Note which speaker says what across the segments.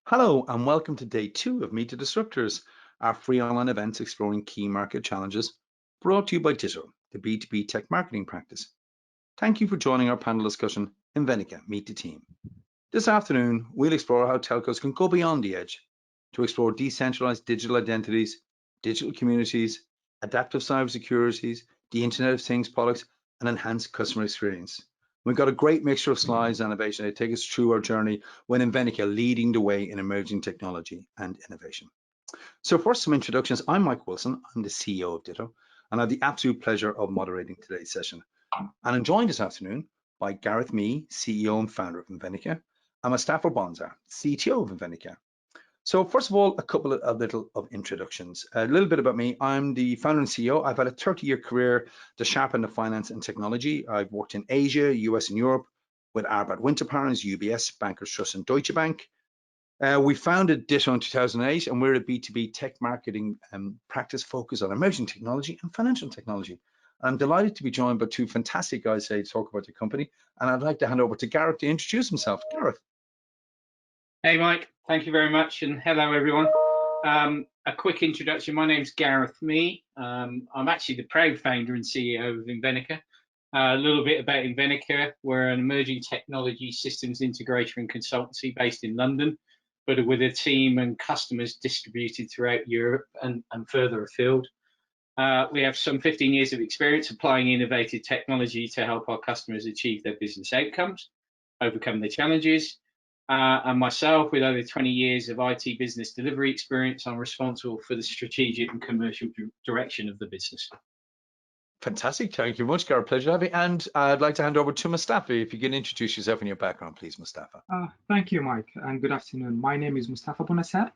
Speaker 1: Hello and welcome to day 2 of Meet the Disruptors, our free online events exploring key market challenges, brought to you by Ditto, the B2B tech marketing practice. Thank you for joining our panel discussion, Invenica, Meet the Team. This afternoon, we'll explore how telcos can go beyond the edge to explore decentralized digital identities, digital communities, adaptive cybersecurities, the Internet of Things products, and enhanced customer experience. We've got a great mixture of slides and innovation to take us through our journey when Invenica leading the way in emerging technology and innovation. So first, some introductions. I'm Mike Wilson. I'm the CEO of Ditto, and I have the absolute pleasure of moderating today's session. And I'm joined this afternoon by Gareth, CEO and founder of Invenica, and Moustafa, CTO of Invenica. So first of all, a couple of little introductions. A little bit about me. I'm the founder and CEO. I've had a 30-year career to sharpen the finance and technology. I've worked in Asia, US, and Europe with Arbad Winterparns, UBS, Bankers Trust, and Deutsche Bank. We founded Ditto in 2008, and we're a B2B tech marketing practice focused on emerging technology and financial technology. I'm delighted to be joined by two fantastic guys today to talk about the company, and I'd like to hand over to Gareth to introduce himself. Gareth.
Speaker 2: Hey, Mike. Thank you very much, and hello, everyone. A quick introduction. My name's Gareth. I'm actually the proud founder and CEO of Invenica. A little bit about Invenica. We're an emerging technology systems integrator and consultancy based in London, but with a team and customers distributed throughout Europe and further afield. We have some 15 years of experience applying innovative technology to help our customers achieve their business outcomes, overcome their challenges. And myself, with over 20 years of IT business delivery experience, I'm responsible for the strategic and commercial direction of the business.
Speaker 1: Fantastic. Thank you very much, Gareth. Pleasure to have you. And I'd like to hand over to Moustafa. If you can introduce yourself and your background, please, Moustafa.
Speaker 3: Thank you, Mike, and good afternoon. My name is Moustafa Bounasser.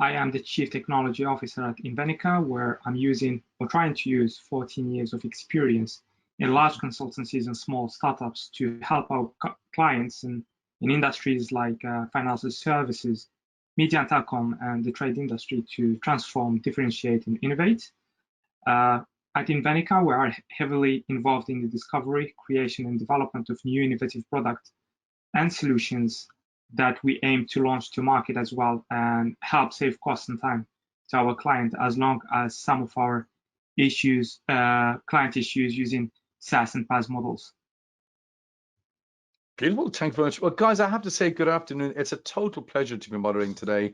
Speaker 3: I am the Chief Technology Officer at Invenica, where I'm trying to use 14 years of experience in large consultancies and small startups to help our clients in industries like financial services, media and telecom, and the trade industry to transform, differentiate, and innovate. At Invenica, we are heavily involved in the discovery, creation, and development of new innovative products and solutions that we aim to launch to market as well and help save costs and time to our client, as long as some of our client issues using SaaS and PaaS models.
Speaker 1: Beautiful. Thank you very much. Well, guys, I have to say good afternoon. It's a total pleasure to be moderating today.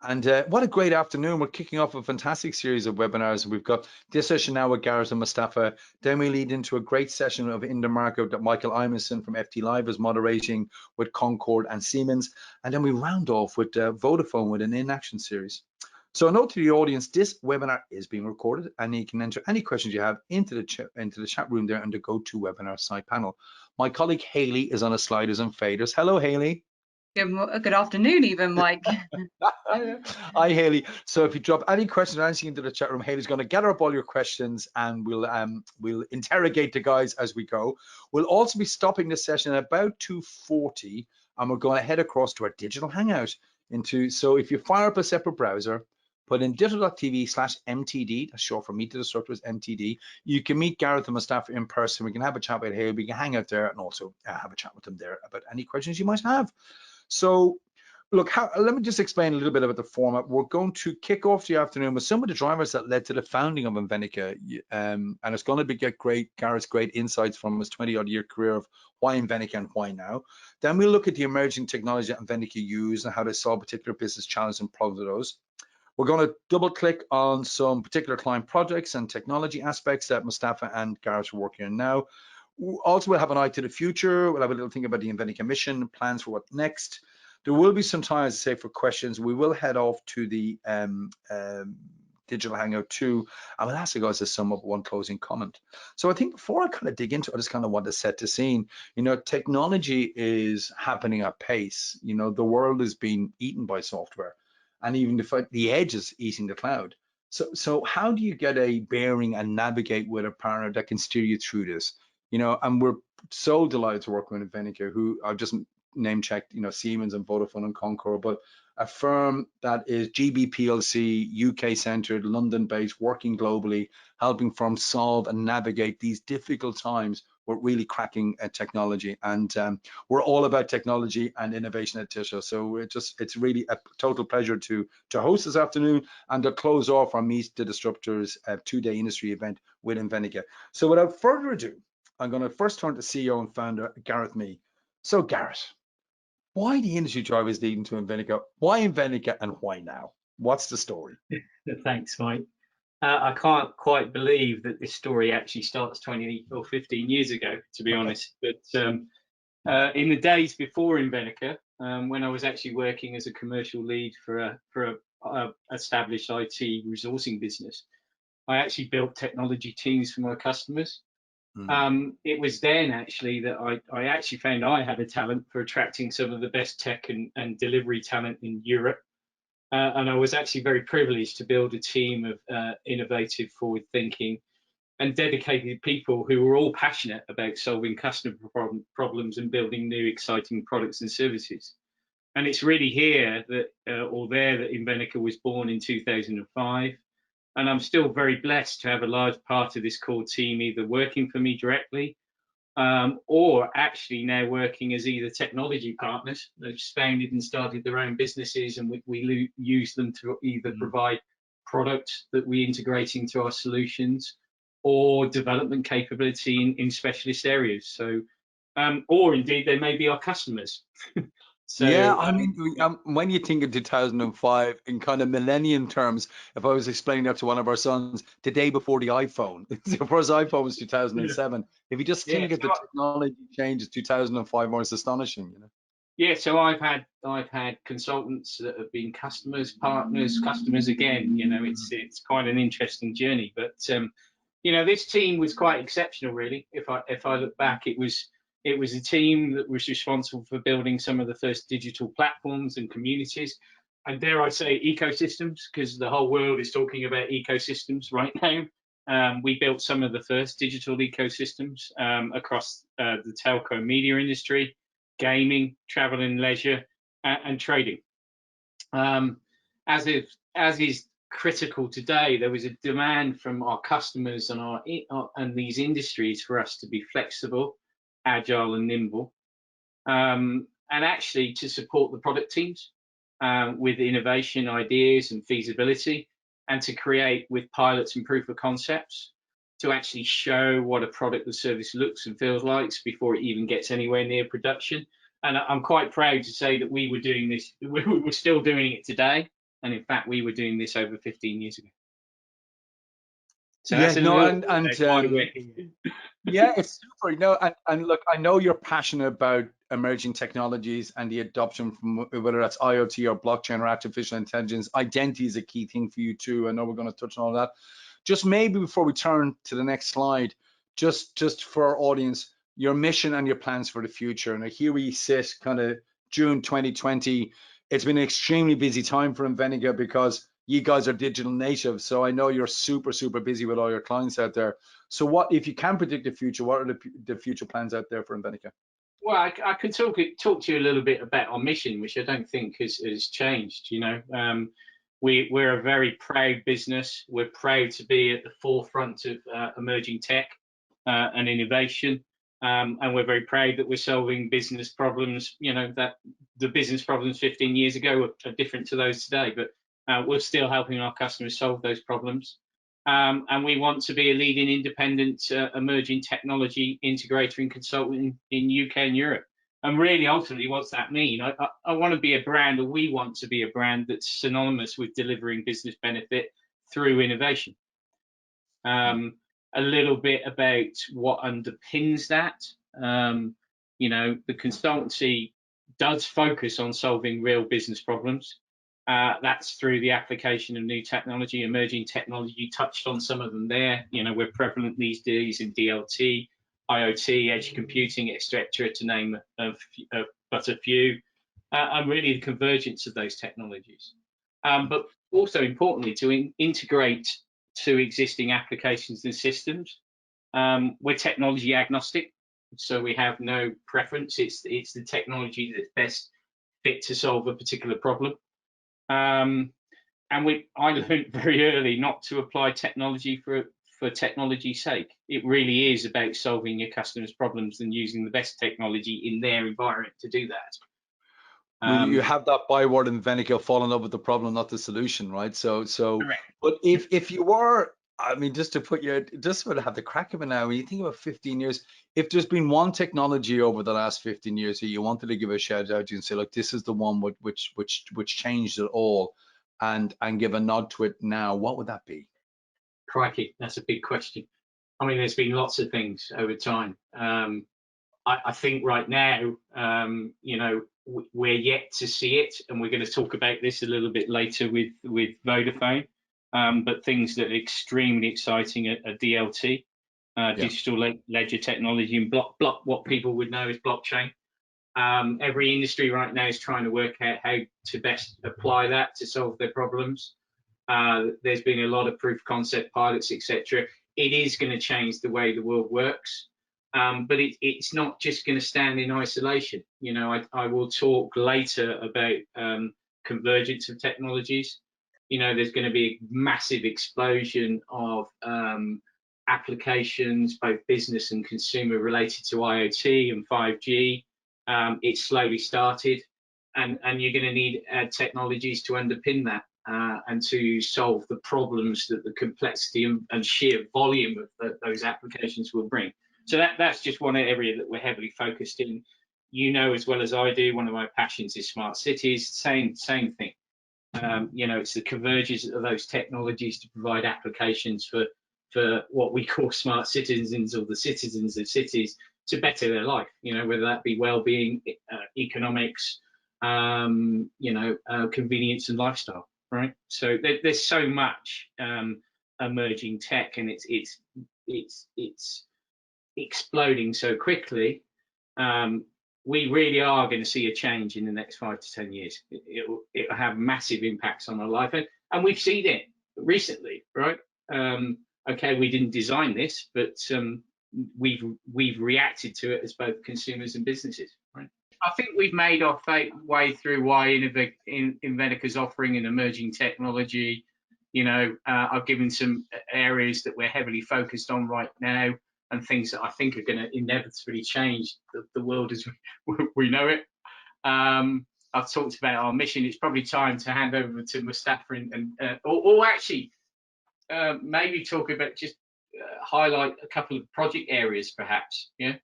Speaker 1: And what a great afternoon. We're kicking off a fantastic series of webinars. We've got this session now with Gareth and Moustafa. Then we lead into a great session of In the Market that Michael Imeson from FT Live is moderating with Concord and Siemens. And then we round off with Vodafone with an in-action series. So a note to the audience, this webinar is being recorded and you can enter any questions you have into the chat room there under GoToWebinar side panel. My colleague Hayley is on a sliders and faders. Hello, Hayley.
Speaker 4: Good afternoon, even, Mike.
Speaker 1: Hi, Hayley. So if you drop any questions or anything into the chat room, Hayley's going to gather up all your questions and we'll interrogate the guys as we go. We'll also be stopping this session at about 2:40 and we're going to head across to our digital hangout. So if you fire up a separate browser, put in ditto.tv/MTD, that's short for Meet the Disruptors, MTD. You can meet Gareth and Moustafa in person. We can have a chat with Hayley. We can hang out there and also have a chat with them there about any questions you might have. So look, let me just explain a little bit about the format. We're going to kick off the afternoon with some of the drivers that led to the founding of Invenica. And it's going to get Gareth's great insights from his 20-odd year career of why Invenica and why now. Then we'll look at the emerging technology that Invenica use and how they solve particular business challenges and problems of those. We're going to double click on some particular client projects and technology aspects that Moustafa and Gareth are working on now. Also, we'll have an eye to the future. We'll have a little think about the Invenica mission, plans for what next. There will be some time, as I say, for questions. We will head off to the digital hangout too. I will ask you guys to sum up one closing comment. So I think before I kind of dig into it, I just kind of want to set the scene. You know, technology is happening at pace. You know, the world is being eaten by software. And even the edge is eating the cloud. So how do you get a bearing and navigate with a partner that can steer you through this? You know, and we're so delighted to work with Invenica, who I've just name checked, you know, Siemens and Vodafone and Concord, but a firm that is GB PLC, UK centered, London based, working globally, helping firms solve and navigate these difficult times with really cracking technology. And we're all about technology and innovation at Tisha. So it's really a total pleasure to host this afternoon and to close off our Meet the Disruptors 2-day industry event with Invenica. So without further ado, I'm going to first turn to CEO and founder Gareth Mee. So Gareth, why the industry drive is leading to Invenica? Why Invenica and why now? What's the story?
Speaker 2: Thanks, Mike. I can't quite believe that this story actually starts 20 or 15 years ago, to be honest. But in the days before Invenica, when I was actually working as a commercial lead for a established IT resourcing business, I actually built technology teams for my customers. It was then actually that I actually found I had a talent for attracting some of the best tech and delivery talent in Europe. And I was actually very privileged to build a team of innovative, forward-thinking and dedicated people who were all passionate about solving customer problems and building new, exciting products and services. And it's really here that, or there, that Invenica was born in 2005. And I'm still very blessed to have a large part of this core team either working for me directly or actually now working as either technology partners. They've founded and started their own businesses, and we use them to either provide products that we integrate into our solutions or development capability in specialist areas. So, or indeed, they may be our customers. So,
Speaker 1: yeah, I mean, when you think of 2005 in kind of millennium terms, if I was explaining that to one of our sons, the day before the iPhone, the first iPhone was 2007. If you just think of the technology changes, 2005 was astonishing, you know.
Speaker 2: Yeah, so I've had consultants that have been customers, partners, customers again. You know, it's quite an interesting journey. But you know, this team was quite exceptional, really. If I look back, it was a team that was responsible for building some of the first digital platforms and communities, and dare I say ecosystems, because the whole world is talking about ecosystems right now. We built some of the first digital ecosystems across the telco media industry, gaming, travel and leisure, and trading. As is critical today, there was a demand from our customers and these industries for us to be flexible, agile and nimble, and actually to support the product teams with innovation, ideas and feasibility, and to create with pilots and proof of concepts to actually show what a product or service looks and feels like before it even gets anywhere near production. And I'm quite proud to say that we were doing this, we're still doing it today. And in fact, we were doing this over 15 years ago. So
Speaker 1: yeah,
Speaker 2: that's a
Speaker 1: yeah, it's super. No, and look, I know you're passionate about emerging technologies and the adoption from whether that's IoT or blockchain or artificial intelligence. Identity is a key thing for you too. I know we're going to touch on all that. Just maybe before we turn to the next slide, just for our audience, your mission and your plans for the future. And here we sit, kind of June 2020. It's been an extremely busy time for Invenica because you guys are digital natives. So I know you're super, super busy with all your clients out there. So what, if you can predict the future, what are the future plans out there for Invenica?
Speaker 2: Well, I could talk to you a little bit about our mission, which I don't think has changed. You know, we're a very proud business. We're proud to be at the forefront of emerging tech and innovation. And we're very proud that we're solving business problems, you know, that the business problems 15 years ago are different to those today, but we're still helping our customers solve those problems. And we want to be a leading independent emerging technology integrator and consultant in UK and Europe. And really, ultimately, what's that mean? I want to be a brand, or we want to be a brand that's synonymous with delivering business benefit through innovation. A little bit about what underpins that. You know, the consultancy does focus on solving real business problems. That's through the application of new technology, emerging technology. You touched on some of them there. You know, we're prevalent these days in DLT, IoT, edge computing, etc., to name but a few, and really the convergence of those technologies. But also importantly, to integrate to existing applications and systems. We're technology agnostic, so we have no preference. It's the technology that's best fit to solve a particular problem. And I learned very early not to apply technology for for technology's sake. It really is about solving your customers' problems and using the best technology in their environment to do that.
Speaker 1: Well, you have that byword in Invenica, fall in love with the problem, not the solution, right? So,
Speaker 2: Correct.
Speaker 1: but if you were, I mean, just to put you, just to have the crack of it now, when you think about 15 years, if there's been one technology over the last 15 years that you wanted to give a shout out to and say, look, this is the one which changed it all, and give a nod to it now, what would that be?
Speaker 2: Crikey, that's a big question. I mean, there's been lots of things over time. I think right now, you know, we're yet to see it, and we're going to talk about this a little bit later with Vodafone. But things that are extremely exciting are DLT, digital ledger technology, and block what people would know as blockchain. Every industry right now is trying to work out how to best apply that to solve their problems. There's been a lot of proof concept pilots, etc. It is going to change the way the world works. But it's not just going to stand in isolation. You know, I will talk later about convergence of technologies. You know, there's going to be a massive explosion of applications, both business and consumer, related to IoT and 5G. It's slowly started, and you're going to need technologies to underpin that and to solve the problems that the complexity and sheer volume of those applications will bring. So that's just one area that we're heavily focused in. You know as well as I do, one of my passions is smart cities. Same thing. You know, it's the convergence of those technologies to provide applications for what we call smart citizens, or the citizens of cities, to better their life. You know, whether that be well-being, economics, you know, convenience and lifestyle. Right. So there's so much emerging tech, and it's exploding so quickly. We really are going to see a change in the next 5 to 10 years. It'll have massive impacts on our life, and we've seen it recently, right? Okay, we didn't design this, but we've reacted to it as both consumers and businesses, right? I think we've made our way through why Invenica's offering an emerging technology. You know, I've given some areas that we're heavily focused on right now, and things that I think are going to inevitably change the world as we know it. I've talked about our mission. It's probably time to hand over to Moustafa or actually maybe talk about just highlight a couple of project areas, perhaps. Yeah.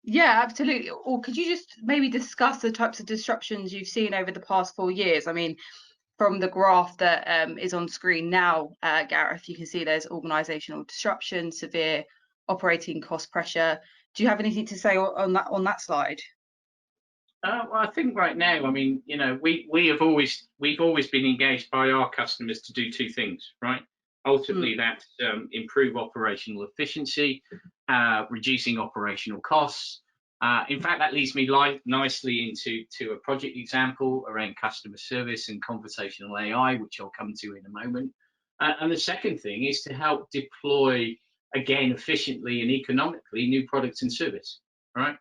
Speaker 4: Yeah, absolutely. Or could you just maybe discuss the types of disruptions you've seen over the past 4 years? I mean, from the graph that is on screen now, Gareth, you can see there's organizational disruption, severe operating cost pressure. Do you have anything to say on that slide?
Speaker 2: Well, I think right now, I mean, you know, we've always been engaged by our customers to do two things, right? Ultimately, that's improve operational efficiency, reducing operational costs. In fact, that leads me nicely into a project example around customer service and conversational AI, which I'll come to in a moment. And the second thing is to help deploy, again, efficiently and economically, new products and service, right?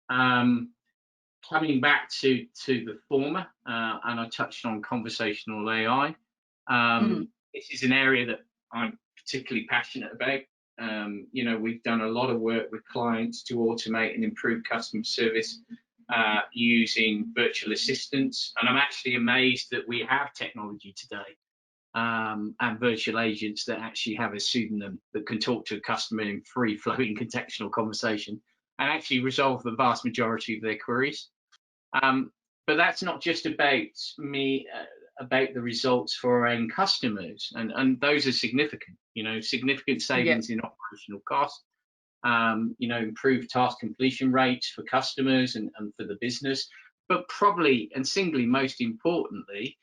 Speaker 2: Coming back to the former, and I touched on conversational AI. This is an area that I'm particularly passionate about. You know, we've done a lot of work with clients to automate and improve customer service using virtual assistants, and I'm actually amazed that we have technology today and virtual agents that actually have a pseudonym that can talk to a customer in free-flowing contextual conversation and actually resolve the vast majority of their queries. But that's not just about about the results for our end customers, and those are significant. You know, significant savings in operational costs. You know, improved task completion rates for customers and for the business, but probably and singly most importantly,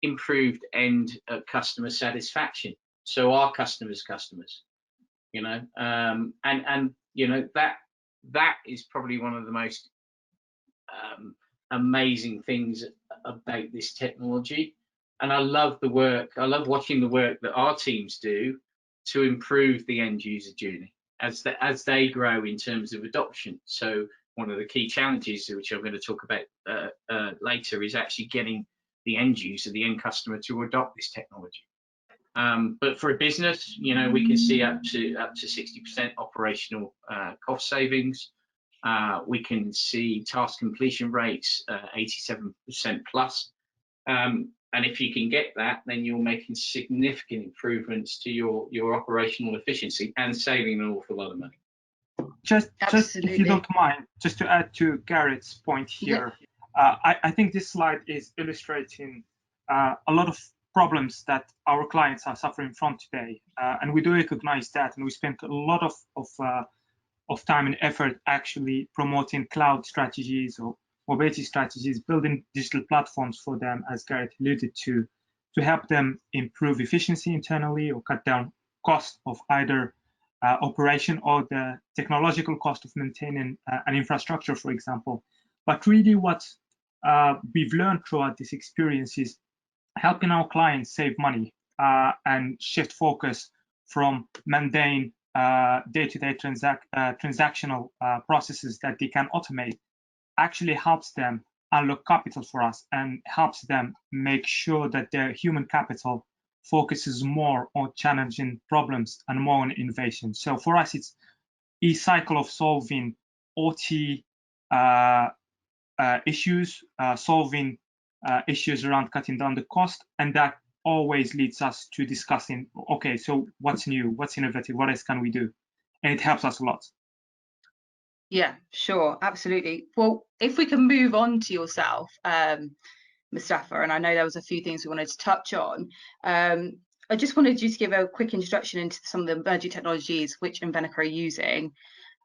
Speaker 2: improved end customer satisfaction. So our customers, you know, and you know, that is probably one of the most amazing things about this technology. And I love the work, I love watching the work that our teams do to improve the end user journey as they grow in terms of adoption. So one of the key challenges, which I'm going to talk about later, is actually getting the end user, the end customer, to adopt this technology. But for a business, you know, we can see up to 60% operational cost savings. We can see task completion rates 87% plus. And if you can get that, then you're making significant improvements to your operational efficiency and saving an awful lot of money.
Speaker 3: Just if you don't mind, just to add to Gareth's point here, I think this slide is illustrating a lot of problems that our clients are suffering from today, and we do recognize that, and we spent a lot of time and effort actually promoting cloud strategies or mobility strategies, building digital platforms for them, as Gareth alluded to help them improve efficiency internally or cut down cost of either operation or the technological cost of maintaining an infrastructure, for example. But really what we've learned throughout this experience is helping our clients save money and shift focus from mundane day-to-day transactional processes that they can automate actually helps them unlock capital for us and helps them make sure that their human capital focuses more on challenging problems and more on innovation. So for us, it's a cycle of solving OT issues, solving issues around cutting down the cost, and that always leads us to discussing, okay, so what's new, what's innovative, what else can we do? And it helps us a lot.
Speaker 4: Yeah, sure, absolutely. Well, if we can move on to yourself, Moustafa, and I know there was a few things we wanted to touch on. I just wanted you to give a quick introduction into some of the emerging technologies which Invenica are using,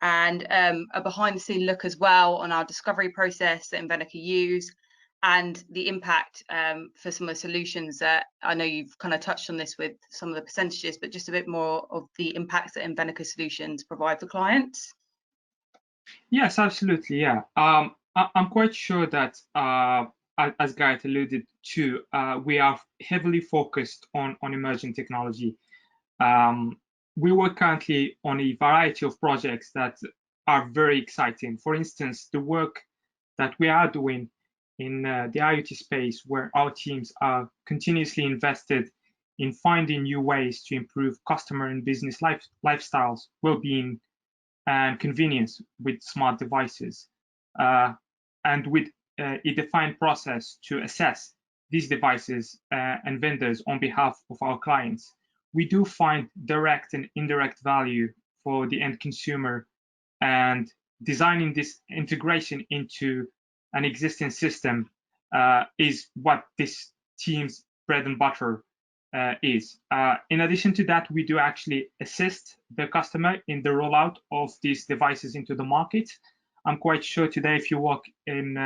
Speaker 4: and a behind-the-scene look as well on our discovery process that Invenica use, and the impact for some of the solutions that I know you've kind of touched on this with some of the percentages, but just a bit more of the impacts that Invenica solutions provide for clients.
Speaker 3: Yes, absolutely. Yeah, I'm quite sure that as Gareth alluded to, we are heavily focused on emerging technology. We work currently on a variety of projects that are very exciting. For instance, the work that we are doing in the IoT space, where our teams are continuously invested in finding new ways to improve customer and business lifestyles, well-being, and convenience with smart devices, and with a defined process to assess these devices and vendors on behalf of our clients. We do find direct and indirect value for the end consumer, and designing this integration into an existing system is what this team's bread and butter is. In addition to that, we do actually assist the customer in the rollout of these devices into the market. I'm quite sure today, if you walk in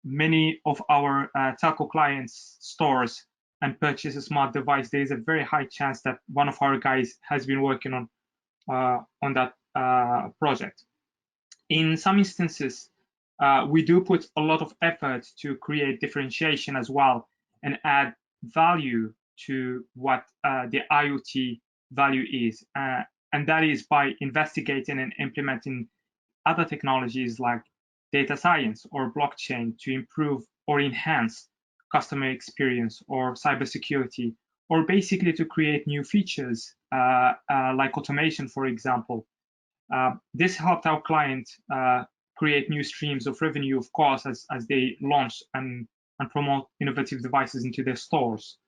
Speaker 3: many of our telco clients' stores and purchase a smart device, there is a very high chance that one of our guys has been working on that project. In some instances, we do put a lot of effort to create differentiation as well and add value to what the IoT value is. And that is by investigating and implementing other technologies like data science or blockchain to improve or enhance customer experience or cybersecurity, or basically to create new features like automation, for example. This helped our client create new streams of revenue, of course, as they launch and promote innovative devices into their stores.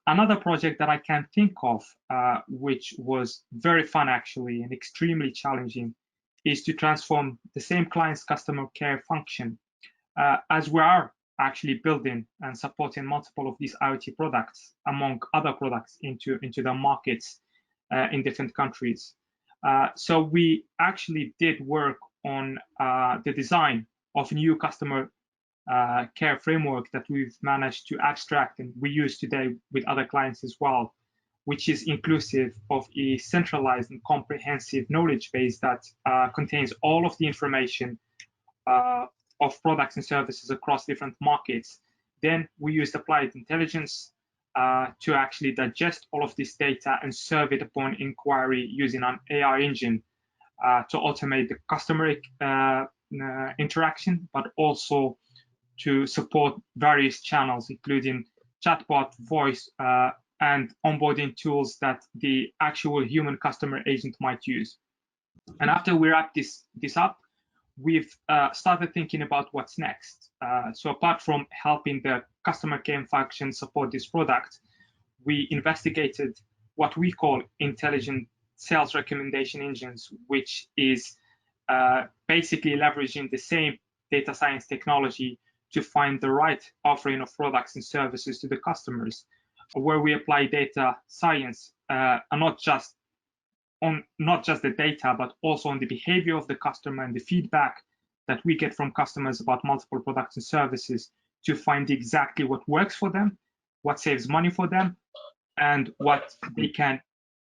Speaker 3: Another project that I can think of, which was very fun actually and extremely challenging, is to transform the same client's customer care function, as we are actually building and supporting multiple of these IoT products, among other products, into the markets in different countries. So we actually did work on the design of a new customer care framework that we've managed to abstract and we use today with other clients as well, which is inclusive of a centralized and comprehensive knowledge base that contains all of the information of products and services across different markets. Then we used applied intelligence to actually digest all of this data and serve it upon inquiry using an AI engine to automate the customer interaction, but also to support various channels, including chatbot, voice, and onboarding tools that the actual human customer agent might use. And after we wrap this up, we've started thinking about what's next. So apart from helping the customer care function support this product, we investigated what we call intelligent sales recommendation engines, which is basically leveraging the same data science technology to find the right offering of products and services to the customers, where we apply data science, and not just the data, but also on the behavior of the customer and the feedback that we get from customers about multiple products and services to find exactly what works for them, what saves money for them, and what they can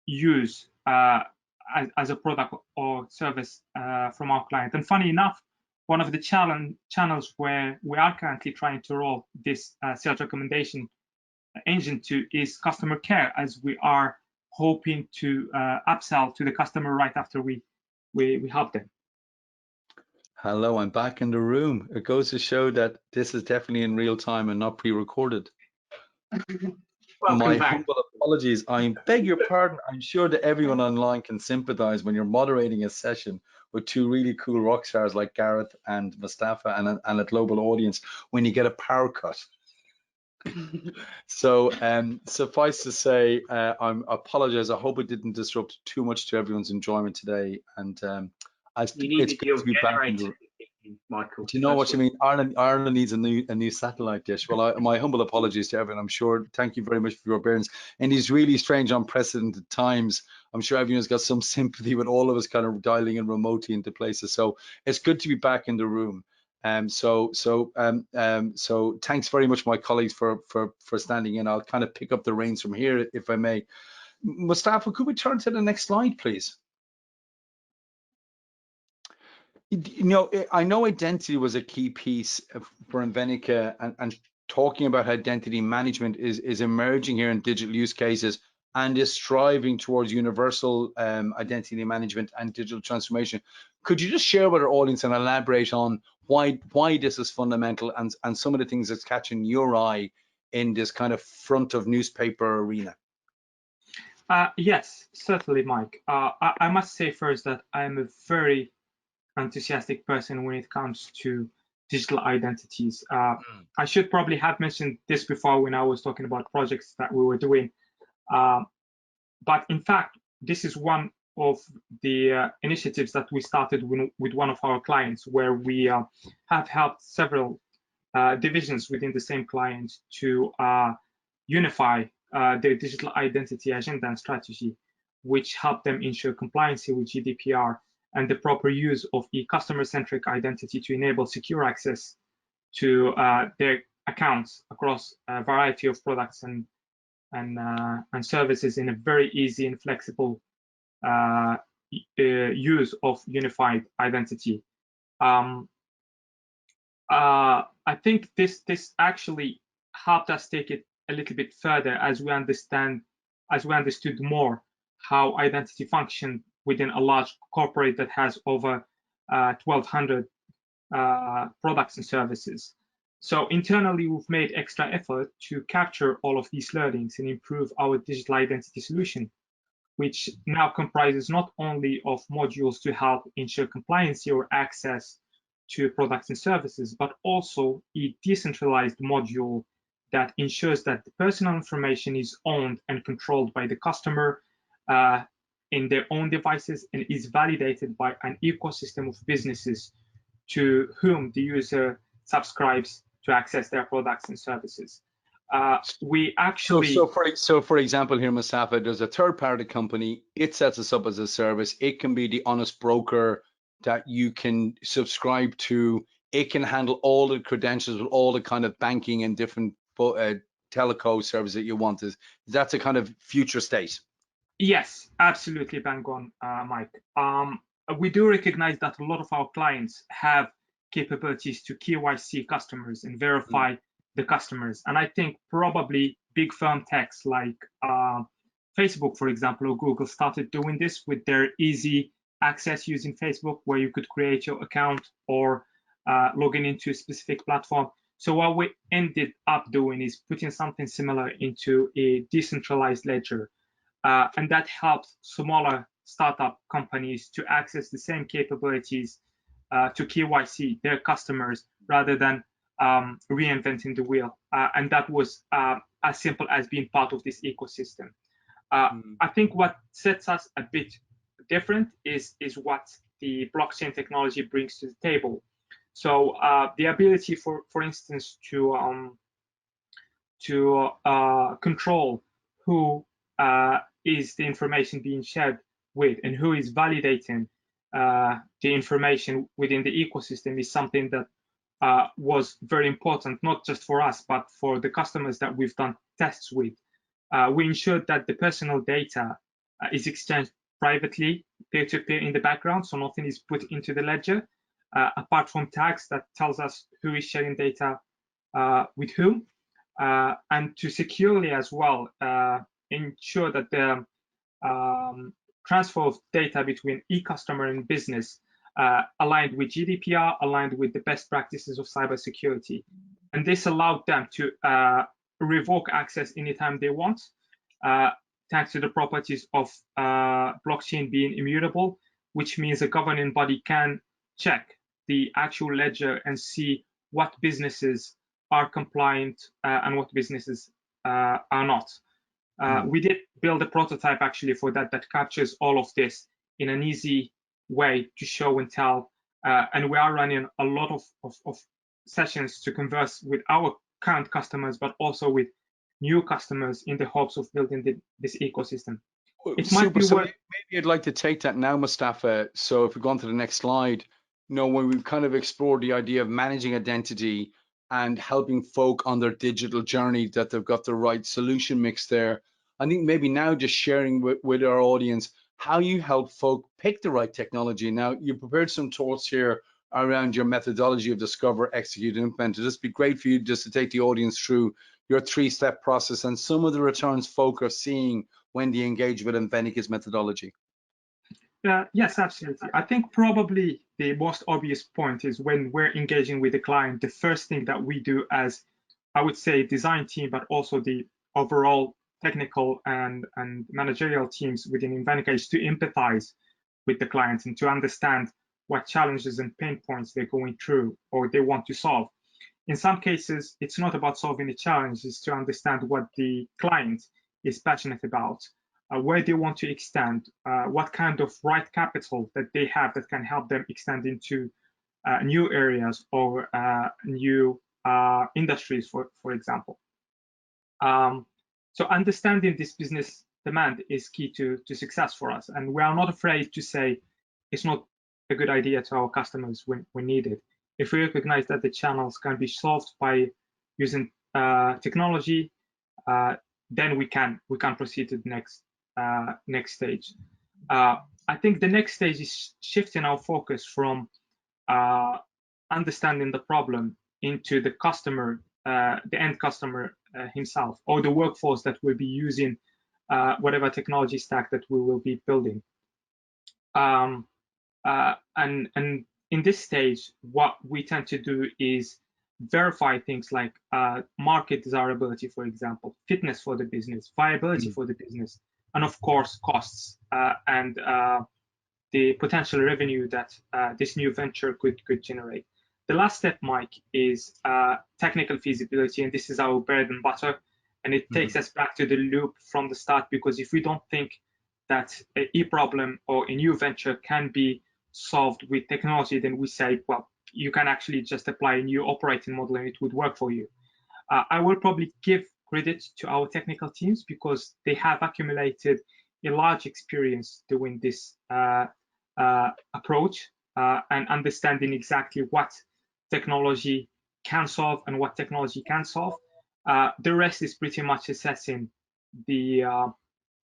Speaker 3: use as a product or service from our client. And funny enough, one of the channels where we are currently trying to roll this sales recommendation engine to is customer care, as we are hoping to upsell to the customer right after we help them.
Speaker 1: Hello, I'm back in the room. It goes to show that this is definitely in real time and not pre-recorded. My humble apologies. I beg your pardon. I'm sure that everyone online can sympathize when you're moderating a session with two really cool rock stars like Gareth and Moustafa and a global audience when you get a power cut. So suffice to say, I apologize. I hope it didn't disrupt too much to everyone's enjoyment today. And it's good to be back in the Michael. Do you know what you mean? Ireland needs a new satellite dish. Well, my humble apologies to everyone. I'm sure. Thank you very much for your bearance. In these really strange, unprecedented times, I'm sure everyone's got some sympathy with all of us kind of dialing in remotely into places. So it's good to be back in the room. So thanks very much, my colleagues, for standing in. I'll kind of pick up the reins from here, if I may. Moustafa, could we turn to the next slide, please? You know, I know identity was a key piece for Invenica, and talking about identity management is emerging here in digital use cases and is striving towards universal identity management and digital transformation. Could you just share with our audience and elaborate on why this is fundamental and some of the things that's catching your eye in this kind of front of newspaper arena?
Speaker 3: Yes, certainly, Mike. I must say first that I'm a very enthusiastic person when it comes to digital identities. I should probably have mentioned this before when I was talking about projects that we were doing. But in fact, this is one of the initiatives that we started with one of our clients, where we have helped several divisions within the same client to unify their digital identity agenda and strategy, which helped them ensure compliance with GDPR and the proper use of a customer-centric identity to enable secure access to their accounts across a variety of products and services in a very easy and flexible use of unified identity. I think this actually helped us take it a little bit further as we understood more how identity functioned within a large corporate that has over 1,200 products and services. So internally, we've made extra effort to capture all of these learnings and improve our digital identity solution, which now comprises not only of modules to help ensure compliance or access to products and services, but also a decentralized module that ensures that the personal information is owned and controlled by the customer in their own devices and is validated by an ecosystem of businesses to whom the user subscribes to access their products and services. We actually
Speaker 1: so for example here, Moustafa, there's a third-party company. It sets us up as a service. It can be the honest broker that you can subscribe to. It can handle all the credentials with all the kind of banking and different telco service that you want. That's a kind of future state.
Speaker 3: Yes, absolutely, bang on, Mike. We do recognize that a lot of our clients have capabilities to KYC customers and verify the customers. And I think probably big firm techs like Facebook, for example, or Google started doing this with their easy access using Facebook, where you could create your account or log in into a specific platform. So what we ended up doing is putting something similar into a decentralized ledger, and that helps smaller startup companies to access the same capabilities to KYC their customers rather than reinventing the wheel. And that was as simple as being part of this ecosystem. I think what sets us a bit different is what the blockchain technology brings to the table. So the ability, for instance, to control who is the information being shared with and who is validating the information within the ecosystem is something that was very important, not just for us, but for the customers that we've done tests with. We ensured that the personal data is exchanged privately, peer-to-peer in the background, so nothing is put into the ledger, apart from tags that tells us who is sharing data with whom, and to securely as well ensure that the transfer of data between e-customer and business aligned with GDPR, aligned with the best practices of cybersecurity. And this allowed them to revoke access anytime they want, thanks to the properties of blockchain being immutable, which means a governing body can check the actual ledger and see what businesses are compliant and what businesses are not. We did build a prototype actually for that captures all of this in an easy way to show and tell. And we are running a lot of sessions to converse with our current customers, but also with new customers in the hopes of building this ecosystem. It might be
Speaker 1: so
Speaker 3: worth...
Speaker 1: maybe I'd like to take that now, Moustafa. So if we go on to the next slide, when we've kind of explored the idea of managing identity and helping folk on their digital journey, that they've got the right solution mix there. I think maybe now just sharing with our audience how you help folk pick the right technology. Now, you prepared some thoughts here around your methodology of discover, execute, and implement. It'd just be great for you just to take the audience through your three-step process and some of the returns folk are seeing when they engage with Invenica's methodology.
Speaker 3: Yes, absolutely. I think probably the most obvious point is when we're engaging with the client, the first thing that we do as, I would say, design team, but also the overall technical and managerial teams within Invenica is to empathize with the clients and to understand what challenges and pain points they're going through or they want to solve. In some cases, it's not about solving the challenge, it's to understand what the client is passionate about, where they want to extend, what kind of right capital that they have that can help them extend into new areas or new industries, for example. So understanding this business demand is key to success for us. And we are not afraid to say it's not a good idea to our customers when needed. If we recognize that the channels can be solved by using technology, then we can proceed to the next stage. I think the next stage is shifting our focus from understanding the problem into the customer, the end customer himself, or the workforce that will be using whatever technology stack that we will be building. And in this stage, what we tend to do is verify things like market desirability, for example, fitness for the business, viability for the business, and of course, costs and the potential revenue that this new venture could generate. The last step, Mike, is technical feasibility, and this is our bread and butter, and it takes us back to the loop from the start, because if we don't think that a problem or a new venture can be solved with technology, then we say, well, you can actually just apply a new operating model and it would work for you. I will probably give credit to our technical teams because they have accumulated a large experience doing this approach and understanding exactly what technology can solve and what technology can solve. The rest is pretty much assessing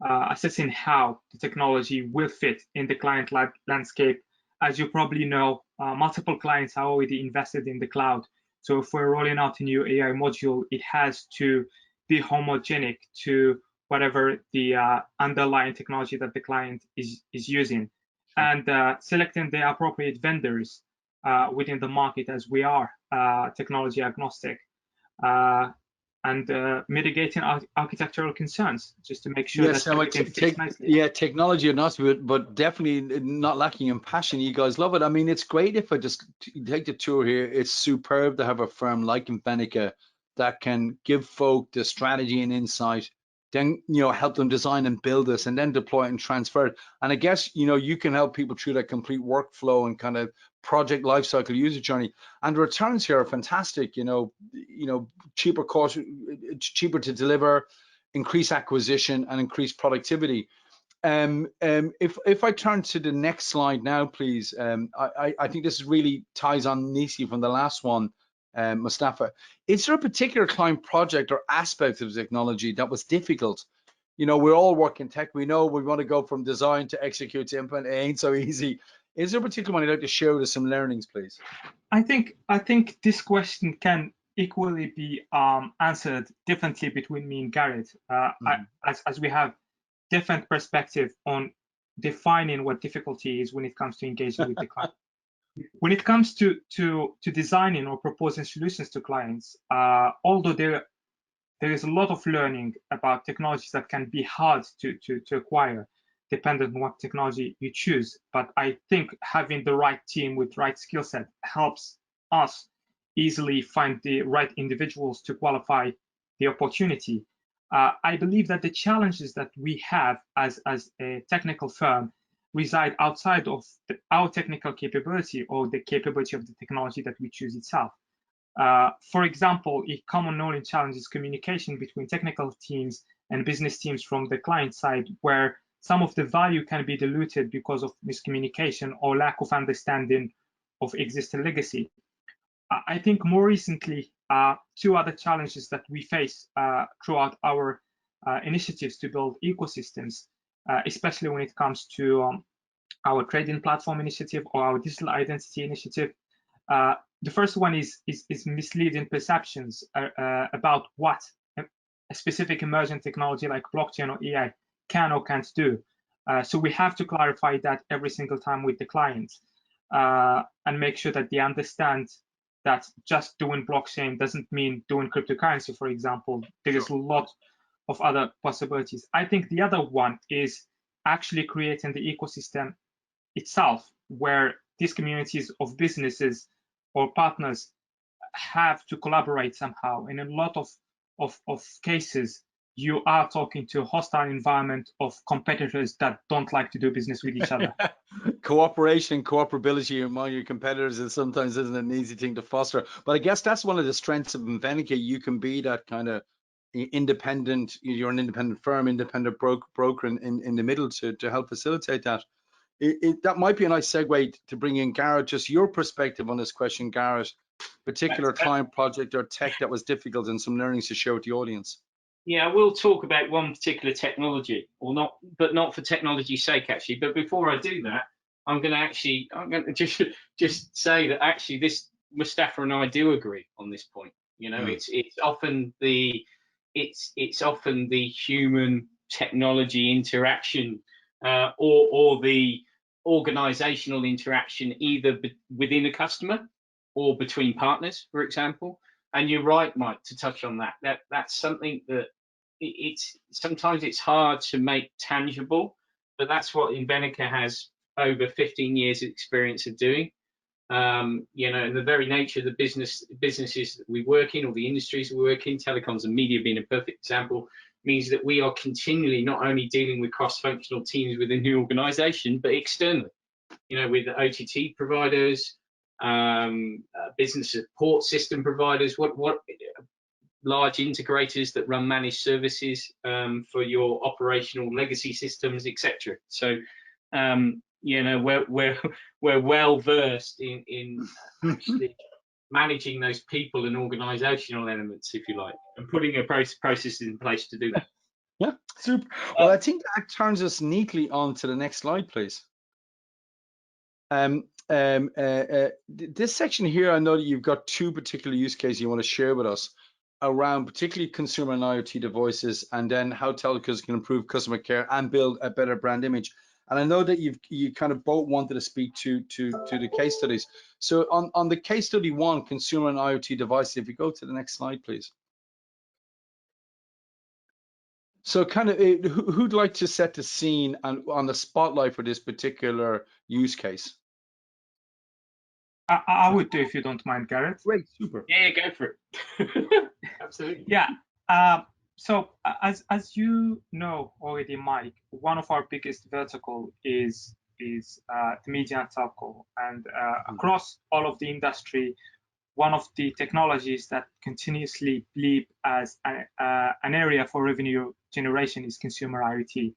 Speaker 3: assessing how the technology will fit in the client landscape. As you probably know, multiple clients are already invested in the cloud. So if we're rolling out a new AI module, it has to be homogenic to whatever the underlying technology that the client is using. And selecting the appropriate vendors within the market, as we are technology agnostic, and mitigating architectural concerns just to make sure that everything fits nicely.
Speaker 1: Yeah, technology agnostic, but definitely not lacking in passion. You guys love it. I mean, it's great if I just take the tour here. It's superb to have a firm like Invenica that can give folk the strategy and insight, then help them design and build this, and then deploy it and transfer it. And I guess you can help people through that complete workflow and kind of project lifecycle user journey. And the returns here are fantastic. Cheaper cost, cheaper to deliver, increase acquisition, and increase productivity. If I turn to the next slide now, please. I think this really ties on neatly from the last one. Moustafa, is there a particular client project or aspect of technology that was difficult? We're all working tech. We know we want to go from design to execute to implement. It ain't so easy. Is there a particular one you'd like to share with us some learnings, please?
Speaker 3: I think this question can equally be answered differently between me and Gareth, as we have different perspective on defining what difficulty is when it comes to engaging with the client. When it comes to designing or proposing solutions to clients, although there is a lot of learning about technologies that can be hard to acquire, depending on what technology you choose. But I think having the right team with right skill set helps us easily find the right individuals to qualify the opportunity. I believe that the challenges that we have as a technical firm reside outside of our technical capability or the capability of the technology that we choose itself. For example, a common knowledge challenge is communication between technical teams and business teams from the client side, where some of the value can be diluted because of miscommunication or lack of understanding of existing legacy. I think more recently, two other challenges that we face throughout our initiatives to build ecosystems, especially when it comes to our trading platform initiative or our digital identity initiative. The first one is misleading perceptions about what a specific emerging technology like blockchain or AI can or can't do. So we have to clarify that every single time with the clients and make sure that they understand that just doing blockchain doesn't mean doing cryptocurrency, for example. There is a lot of other possibilities. I think the other one is actually creating the ecosystem itself, where these communities of businesses or partners have to collaborate somehow. And in a lot of cases, you are talking to a hostile environment of competitors that don't like to do business with each other.
Speaker 1: Cooperation, cooperability among your competitors is sometimes isn't an easy thing to foster. But I guess that's one of the strengths of Invenica. You can be that kind of independent, you're an independent firm, independent broker in the middle to help facilitate that. That might be a nice segue to bring in Gareth, just your perspective on this question, Gareth, particular client project or tech that was difficult and some learnings to share with the audience.
Speaker 2: Yeah, we'll talk about one particular technology, or not, but not for technology's sake, actually. But before I do that, I'm going to just say that actually this Moustafa and I do agree on this point. It's often the human technology interaction or the organizational interaction either within a customer or between partners, for example. And you're right, Mike, to touch on that. That's something that sometimes it's hard to make tangible, but that's what Invenica has over 15 years of experience of doing. And the very nature of the businesses that we work in, or the industries we work in, telecoms and media being a perfect example, means that we are continually not only dealing with cross-functional teams within the organization, but externally, with OTT providers, business support system providers, what large integrators that run managed services for your operational legacy systems, etc. So we're well versed in actually managing those people and organizational elements, if you like, and putting a process in place to do that.
Speaker 1: Yeah, super. Well, I think that turns us neatly on to the next slide, please. This section here, I know that you've got two particular use cases you want to share with us around particularly consumer and IoT devices, and then how telcos can improve customer care and build a better brand image. And I know that you kind of both wanted to speak to the case studies. So on the case study 1, consumer and IoT devices, if you go to the next slide, please. So kind of who'd like to set the scene on the spotlight for this particular use case?
Speaker 3: I would do, if you don't mind, Gareth.
Speaker 1: Great, super.
Speaker 2: Yeah, go for it. Absolutely.
Speaker 3: Yeah. So as you know already, Mike, one of our biggest vertical is the media and telco, and across all of the industry, one of the technologies that continuously bleed as an area for revenue generation is consumer IoT.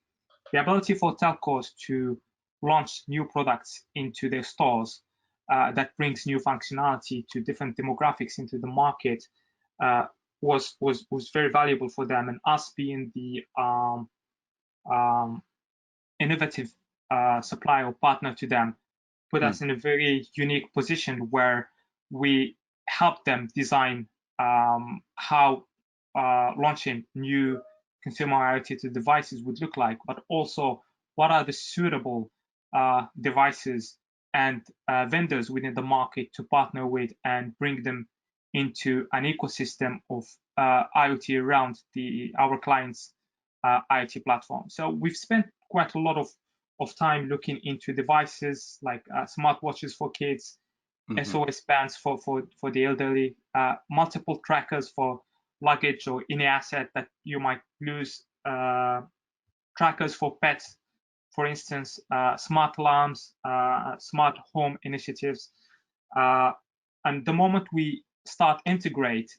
Speaker 3: The ability for telcos to launch new products into their stores that brings new functionality to different demographics into the market was very valuable for them. And us being the innovative supplier or partner to them put us in a very unique position where we help them design how launching new consumer IoT devices would look like, but also what are the suitable devices and vendors within the market to partner with and bring them into an ecosystem of IoT around our clients' IoT platform. So we've spent quite a lot of time looking into devices like smartwatches for kids, SOS bands for the elderly, multiple trackers for luggage or any asset that you might lose, trackers for pets, for instance, smart alarms, smart home initiatives. And the moment we start integrate,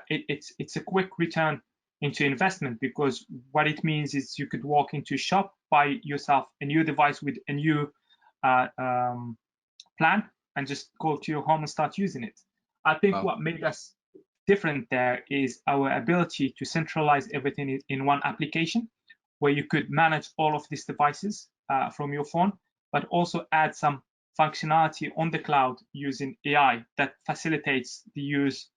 Speaker 3: it's a quick return into investment, because what it means is you could walk into a shop, buy yourself a new device with a new plan, and just go to your home and start using it. I think what made us different there is our ability to centralize everything in one application, where you could manage all of these devices from your phone, but also add some functionality on the cloud using AI that facilitates the use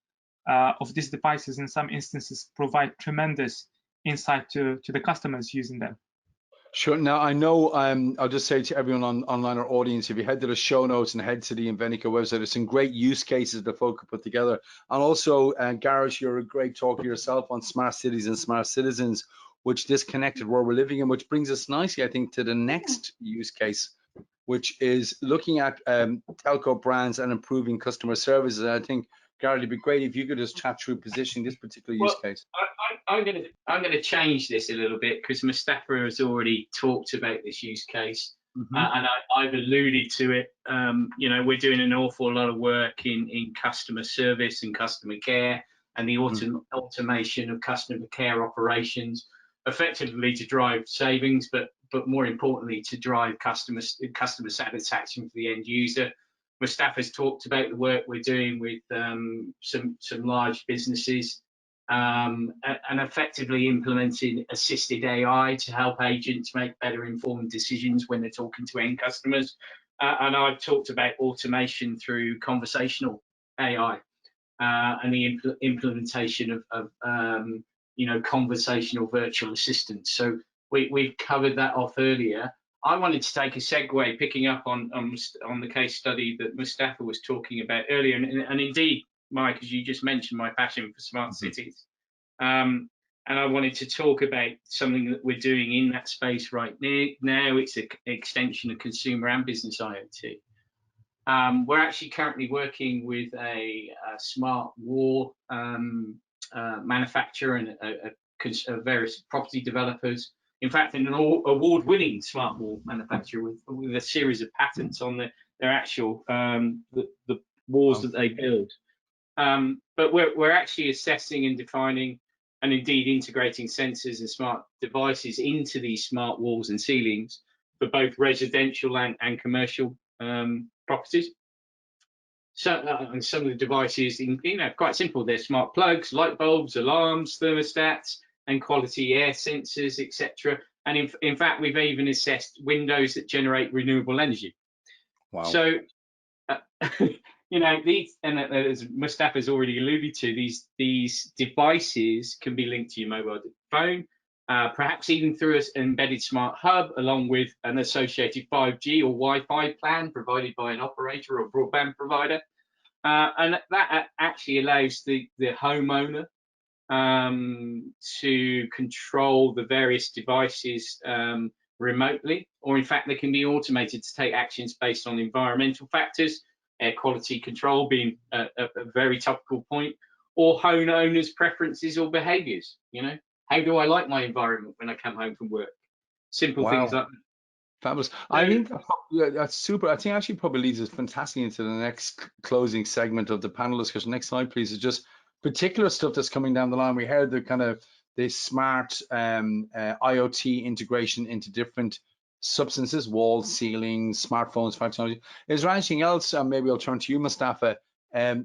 Speaker 3: of these devices. In some instances, provide tremendous insight to the customers using them.
Speaker 1: Sure. Now, I know I'll just say to everyone online, our audience, if you head to the show notes and head to the Invenica website, there's some great use cases that folk have put together. And also, Gareth, you're a great talker yourself on smart cities and smart citizens, which disconnected where we're living in, which brings us nicely, I think, to the next use case, which is looking at telco brands and improving customer services. And I think, Gareth, it'd be great if you could just chat through positioning this particular use case.
Speaker 2: I'm gonna change this a little bit, because Moustafa has already talked about this use case, and I've alluded to it. You know, we're doing an awful lot of work in customer service and customer care, and the automation of customer care operations, effectively to drive savings, but more importantly to drive customer satisfaction for the end user. Moustafa's talked about the work we're doing with some large businesses, and effectively implementing assisted AI to help agents make better informed decisions when they're talking to end customers. And I've talked about automation through conversational AI and the implementation of you know, conversational virtual assistants. So we've covered that off earlier. I wanted to take a segue, picking up on the case study that Moustafa was talking about earlier, and indeed, Mike, as you just mentioned, my passion for smart cities. And I wanted to talk about something that we're doing in that space right now. It's an extension of consumer and business IoT. We're actually currently working with a smart wall manufacturer and various property developers. In fact, an award-winning smart wall manufacturer with a series of patents on their actual the walls that they build. But we're actually assessing and defining and indeed integrating sensors and smart devices into these smart walls and ceilings for both residential and commercial properties. So, and some of the devices, you know, quite simple. They're smart plugs, light bulbs, alarms, thermostats, and quality air sensors, etc. And in fact, we've even assessed windows that generate renewable energy. Wow. So, you know, these, and as Moustafa's already alluded to, these devices can be linked to your mobile phone. perhaps even through an embedded smart hub, along with an associated 5G or Wi-Fi plan provided by an operator or broadband provider. And that actually allows the homeowner to control the various devices remotely, or in fact, they can be automated to take actions based on environmental factors, air quality control being a very topical point, or homeowners' preferences or behaviours. You know, how do I like my environment when I come home from work? Simple things like that.
Speaker 1: Fabulous. I think that's super. I think actually probably leads us fantastically into the next closing segment of the panel discussion. Next slide, please. Is just particular stuff that's coming down the line. We heard the kind of the smart IoT integration into different substances, walls, ceilings, smartphones, technology. Is there anything else? Maybe I'll turn to you, Moustafa.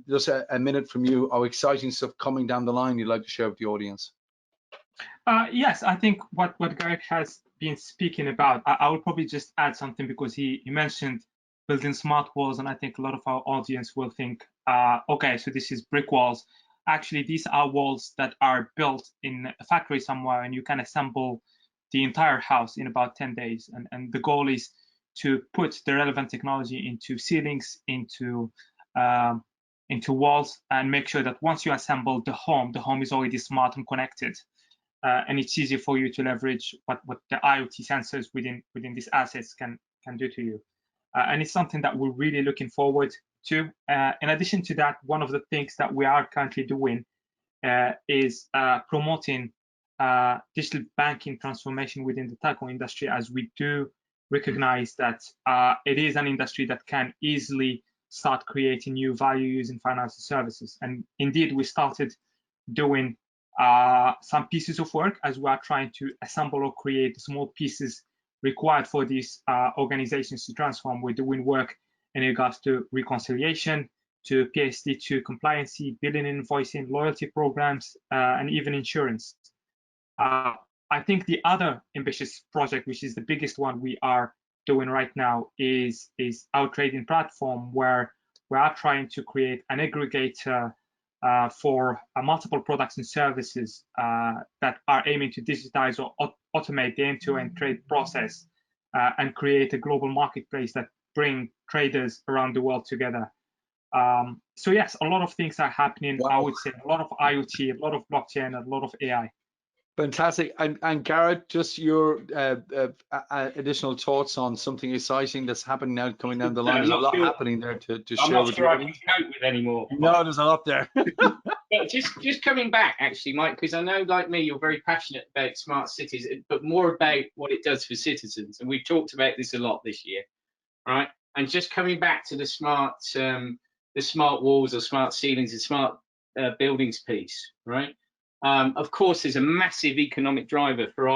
Speaker 1: Just a minute from you. How exciting stuff coming down the line you'd like to share with the audience?
Speaker 3: Yes, I think what Gareth has been speaking about, I will probably just add something, because he mentioned building smart walls, and I think a lot of our audience will think, okay, so this is brick walls. Actually, these are walls that are built in a factory somewhere, and you can assemble the entire house in about 10 days. And the goal is to put the relevant technology into ceilings, into walls, and make sure that once you assemble the home is already smart and connected. And it's easy for you to leverage what the IoT sensors within these assets can do to you. And it's something that we're really looking forward to. In addition to that, one of the things that we are currently doing is promoting digital banking transformation within the telco industry, as we do recognize that it is an industry that can easily start creating new value using financial services. And indeed, we started doing some pieces of work as we are trying to assemble or create small pieces required for these organizations to transform. We're doing work in regards to reconciliation, to PSD2 compliancy, billing and invoicing, loyalty programs, and even insurance. I think the other ambitious project, which is the biggest one we are doing right now, is our trading platform, where we are trying to create an aggregator for multiple products and services that are aiming to digitize or automate the end-to-end trade process and create a global marketplace that bring traders around the world together. So yes, a lot of things are happening. Wow. I would say a lot of IoT, a lot of blockchain, a lot of AI.
Speaker 1: Fantastic. And Gareth, just your additional thoughts on something exciting that's happening now, coming down the line. There's a lot happening there to share with you.
Speaker 2: I'm not sure I can cope with anymore.
Speaker 1: No, there's a lot there.
Speaker 2: But just coming back, actually, Mike, because I know, like me, you're very passionate about smart cities, but more about what it does for citizens. And we've talked about this a lot this year, right? And just coming back to the smart walls or smart ceilings and smart buildings piece, right? Of course, there's a massive economic driver for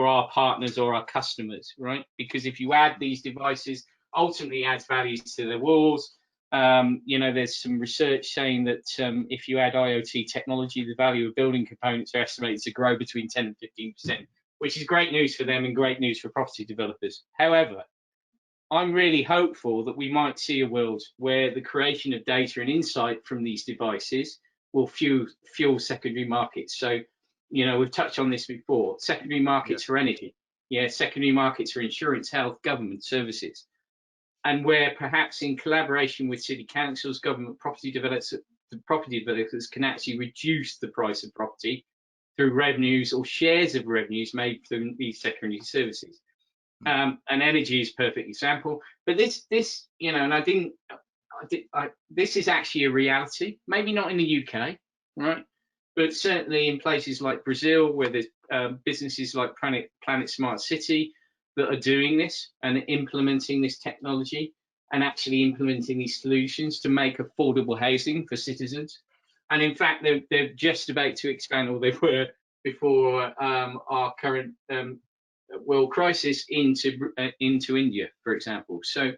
Speaker 2: our partners or our customers, right? Because if you add these devices, ultimately adds values to the walls. You know, there's some research saying that if you add IoT technology, the value of building components are estimated to grow between 10 and 15%, which is great news for them and great news for property developers. However, I'm really hopeful that we might see a world where the creation of data and insight from these devices will fuel secondary markets. So, you know, we've touched on this before, secondary markets for energy, secondary markets for insurance, health, government services, and where perhaps in collaboration with city councils, government property developers can actually reduce the price of property through revenues or shares of revenues made through these secondary services. And energy is a perfect example. But this, you know, and this is actually a reality, maybe not in the UK, right? But certainly in places like Brazil, where there's businesses like Planet Smart City that are doing this and implementing this technology and actually implementing these solutions to make affordable housing for citizens. And in fact, they're just about to expand, or they were before our current world crisis, into India, for example. So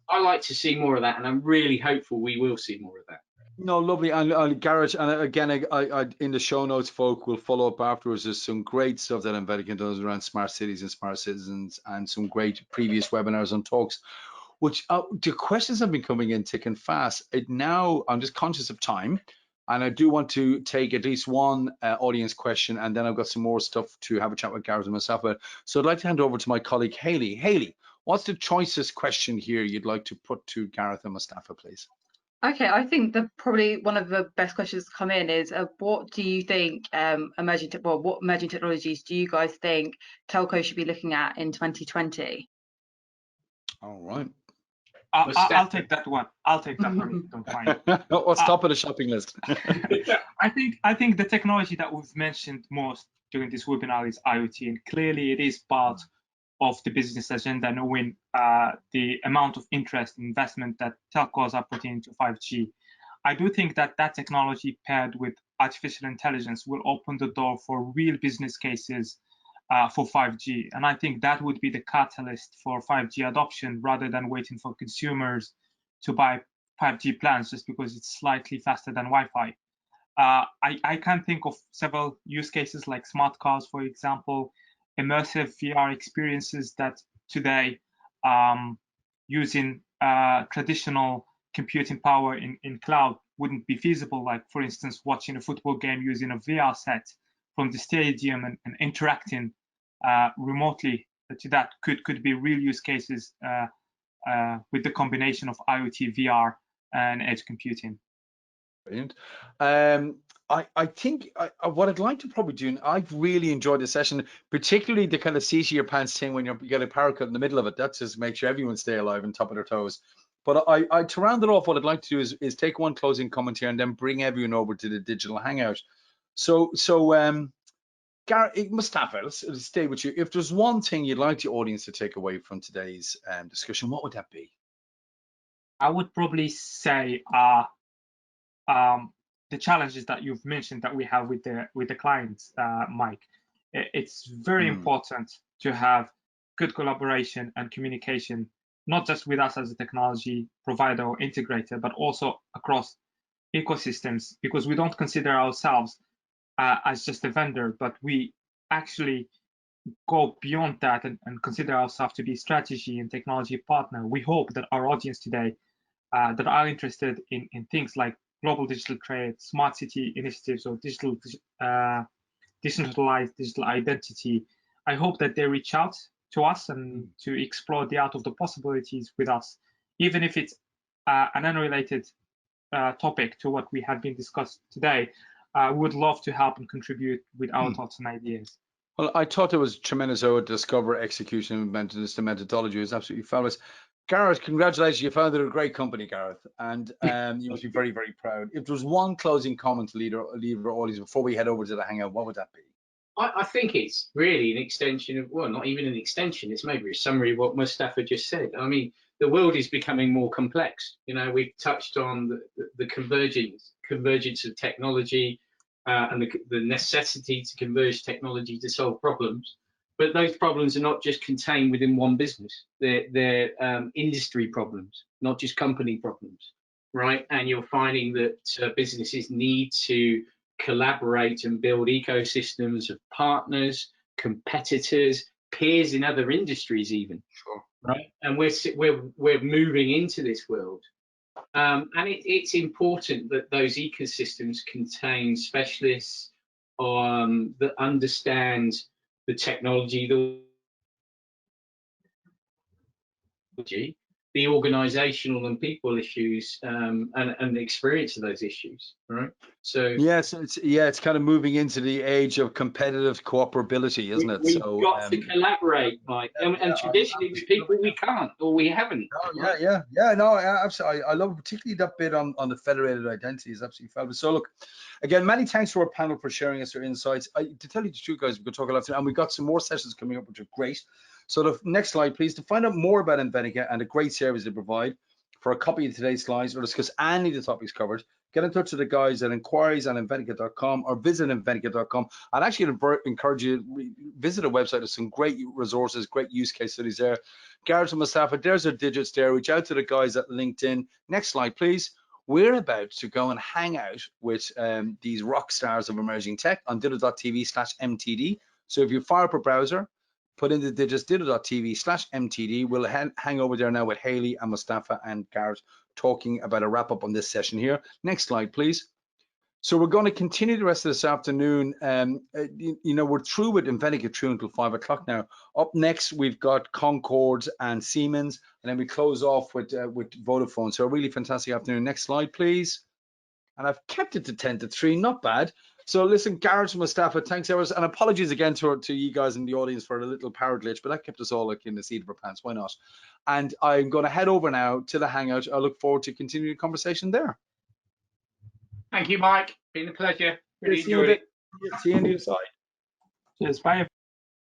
Speaker 2: I like to see more of that, and I'm really hopeful we will see more of that.
Speaker 1: No, lovely. And Gareth, and again, I in the show notes, folk, will follow up afterwards. There's some great stuff that Invenica does around smart cities and smart citizens, and some great previous webinars and talks. Which the questions have been coming in thick and fast. I'm just conscious of time. And I do want to take at least one audience question, and then I've got some more stuff to have a chat with Gareth and myself about. So I'd like to hand over to my colleague Hayley. Hayley, what's the choicest question here you'd like to put to Gareth and Moustafa, please?
Speaker 4: Okay, I think probably one of the best questions to come in is what do you think what emerging technologies do you guys think Telco should be looking at in 2020?
Speaker 1: All right.
Speaker 3: I'll take that one. I'll take that one if you don't mind.
Speaker 1: What's top of the shopping list?
Speaker 3: I think the technology that we've mentioned most during this webinar is IoT, and clearly it is part of the business agenda, knowing the amount of interest and investment that telcos are putting into 5G. I do think that that technology paired with artificial intelligence will open the door for real business cases for 5G. And I think that would be the catalyst for 5G adoption rather than waiting for consumers to buy 5G plans just because it's slightly faster than Wi-Fi. I can think of several use cases like smart cars, for example, immersive VR experiences that today using traditional computing power in cloud wouldn't be feasible, like for instance watching a football game using a VR set from the stadium and interacting remotely to that could be real use cases with the combination of IoT, VR and edge computing.
Speaker 1: Brilliant. I think what I'd like to probably do, and I've really enjoyed the session, particularly the kind of seat of your pants thing when you get a power cut in the middle of it. That just makes sure everyone stay alive and top of their toes. But to round it off, what I'd like to do is take one closing comment here and then bring everyone over to the digital hangout. So Gareth, Moustafa, let's stay with you. If there's one thing you'd like the audience to take away from today's discussion, what would that be?
Speaker 3: I would probably say the challenges that you've mentioned that we have with the clients, Mike. It's very important to have good collaboration and communication, not just with us as a technology provider or integrator, but also across ecosystems, because we don't consider ourselves as just a vendor, but we actually go beyond that and consider ourselves to be strategy and technology partner. We hope that our audience today that are interested in things like global digital trade, smart city initiatives, or decentralized digital identity, I hope that they reach out to us and to explore the art of the possibilities with us, even if it's an unrelated topic to what we have been discussed today. We would love to help and contribute with our thoughts and ideas.
Speaker 1: Well, I thought it was tremendous how discover, execution, the methodology is absolutely fabulous. Gareth, congratulations, you founded a great company, Gareth, and you must be very, very proud. If there was one closing comment to leave our audience before we head over to the hangout, what would that be?
Speaker 2: I think it's really an extension of, well, not even an extension, it's maybe a summary of what Moustafa just said. I mean, the world is becoming more complex. You know, we've touched on the convergence of technology and the necessity to converge technology to solve problems. But those problems are not just contained within one business. They're industry problems, not just company problems, right? And you're finding that businesses need to collaborate and build ecosystems of partners, competitors, peers in other industries even.
Speaker 1: Sure.
Speaker 2: Right? And we're moving into this world. And it's important that those ecosystems contain specialists that understand the technology, the organizational and people issues, and the experience of those issues, right? So
Speaker 1: yes, it's kind of moving into the age of competitive cooperability, isn't it?
Speaker 2: We've got to collaborate, Mike, and traditionally with people we can't or we haven't.
Speaker 1: No, absolutely. I love particularly that bit on the federated identity is absolutely fabulous. So look, again, many thanks to our panel for sharing us their insights. To tell you the truth, guys, we could talk a lot today, and we've got some more sessions coming up, which are great. So the next slide, please. To find out more about Invenica and the great service they provide, for a copy of today's slides or discuss any of the topics covered, get in touch with the guys at inquiries@invenica.com or visit invenica.com. I'd actually encourage you to visit a website. There's some great resources, great use case studies there. Gareth and Moustafa, there's our digits there. Reach out to the guys at LinkedIn. Next slide, please. We're about to go and hang out with these rock stars of emerging tech on ditto.tv/MTD. So if you fire up a browser, put in the digits ditto.tv/MTD. We'll hang over there now with Hayley and Moustafa and Gareth talking about a wrap up on this session here. Next slide, please. So we're going to continue the rest of this afternoon. You know, we're through with Invenica through until 5 o'clock now. Up next, we've got Concord and Siemens, and then we close off with Vodafone. So a really fantastic afternoon. Next slide, please. And I've kept it to 10 to 3, not bad. So listen, Gareth and Moustafa, thanks ever, and apologies again to you guys in the audience for a little power glitch, but that kept us all like in the seat of our pants. Why not? And I'm going to head over now to the Hangout. I look forward to continuing the conversation there.
Speaker 2: Thank you, Mike. Been a pleasure. Really
Speaker 1: See you
Speaker 2: enjoyed it.
Speaker 1: See you on the other side.
Speaker 3: Cheers. Bye.